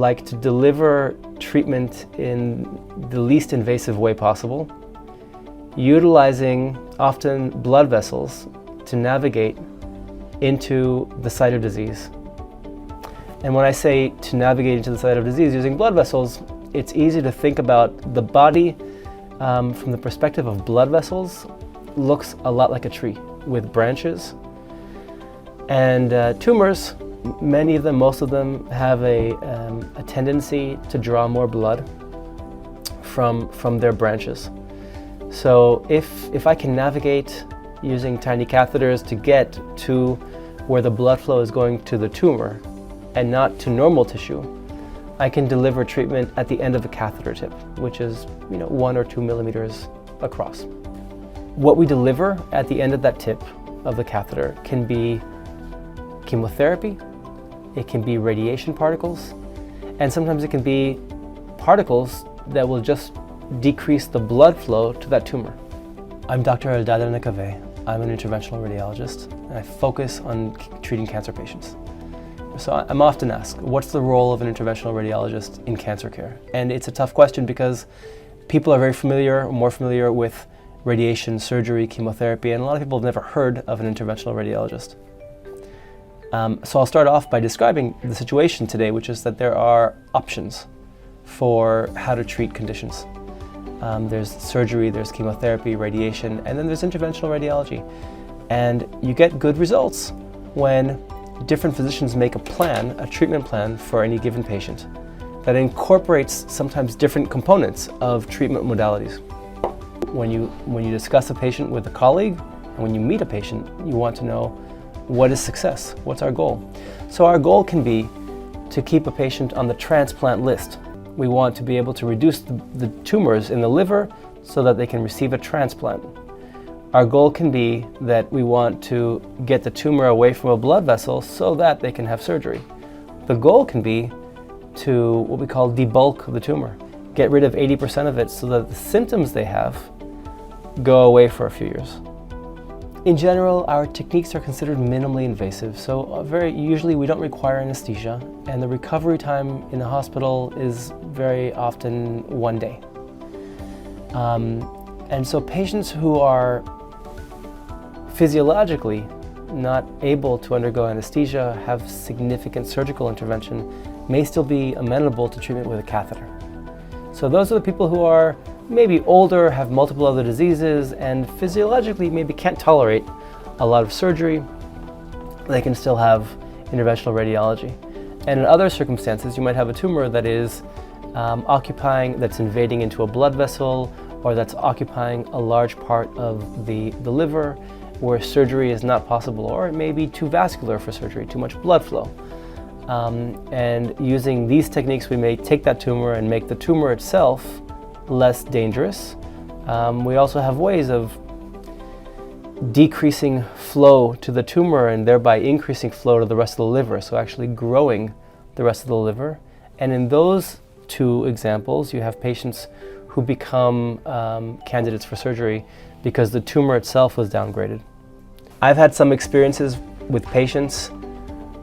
like to deliver treatment in the least invasive way possible, utilizing often blood vessels to navigate into the site of disease. And when I say to navigate into the site of disease using blood vessels, it's easy to think about the body from the perspective of blood vessels looks a lot like a tree with branches. And tumors, many of them, most of them, have a tendency to draw more blood from their branches. So if I can navigate using tiny catheters to get to where the blood flow is going to the tumor and not to normal tissue, I can deliver treatment at the end of the catheter tip, which is 1 or 2 millimeters across. What we deliver at the end of that tip of the catheter can be chemotherapy, it can be radiation particles, and sometimes it can be particles that will just decrease the blood flow to that tumor. I'm Dr. Eldad Elnekave. I'm an interventional radiologist, and I focus on treating cancer patients. So I'm often asked, what's the role of an interventional radiologist in cancer care? And it's a tough question because people are very familiar, more familiar with radiation, surgery, chemotherapy, and a lot of people have never heard of an interventional radiologist. So I'll start off by describing the situation today, which is that there are options for how to treat conditions. There's surgery, there's chemotherapy, radiation, and then there's interventional radiology. And you get good results when different physicians make a treatment plan for any given patient that incorporates sometimes different components of treatment modalities. When you discuss a patient with a colleague, and when you meet a patient, you want to know, what is success? What's our goal? So our goal can be to keep a patient on the transplant list. We want to be able to reduce the tumors in the liver so that they can receive a transplant. Our goal can be that we want to get the tumor away from a blood vessel so that they can have surgery. The goal can be to what we call debulk the tumor, get rid of 80% of it so that the symptoms they have go away for a few years. In general, our techniques are considered minimally invasive, so usually we don't require anesthesia, and the recovery time in the hospital is very often 1 day. And so patients who are physiologically not able to undergo anesthesia, have significant surgical intervention, may still be amenable to treatment with a catheter. So those are the people who are maybe older, have multiple other diseases, and physiologically maybe can't tolerate a lot of surgery. They can still have interventional radiology. And in other circumstances, you might have a tumor that is that's invading into a blood vessel, or that's occupying a large part of the liver, where surgery is not possible, or it may be too vascular for surgery, too much blood flow. And using these techniques, we may take that tumor and make the tumor itself less dangerous. We also have ways of decreasing flow to the tumor and thereby increasing flow to the rest of the liver, so actually growing the rest of the liver. And in those two examples, you have patients who become candidates for surgery because the tumor itself was downgraded. I've had some experiences with patients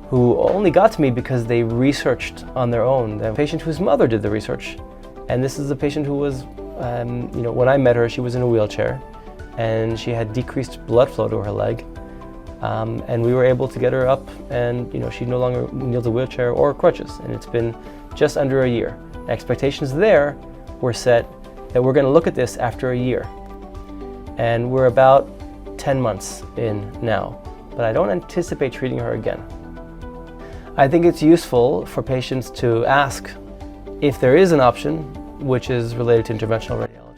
who only got to me because they researched on their own. A patient whose mother did the research. And this is a patient who was, when I met her, she was in a wheelchair and she had decreased blood flow to her leg. And we were able to get her up, and she no longer needs a wheelchair or crutches. And it's been just under a year. Expectations there were set that we're going to look at this after a year. And we're about 10 months in now, but I don't anticipate treating her again. I think it's useful for patients to ask if there is an option which is related to interventional radiology.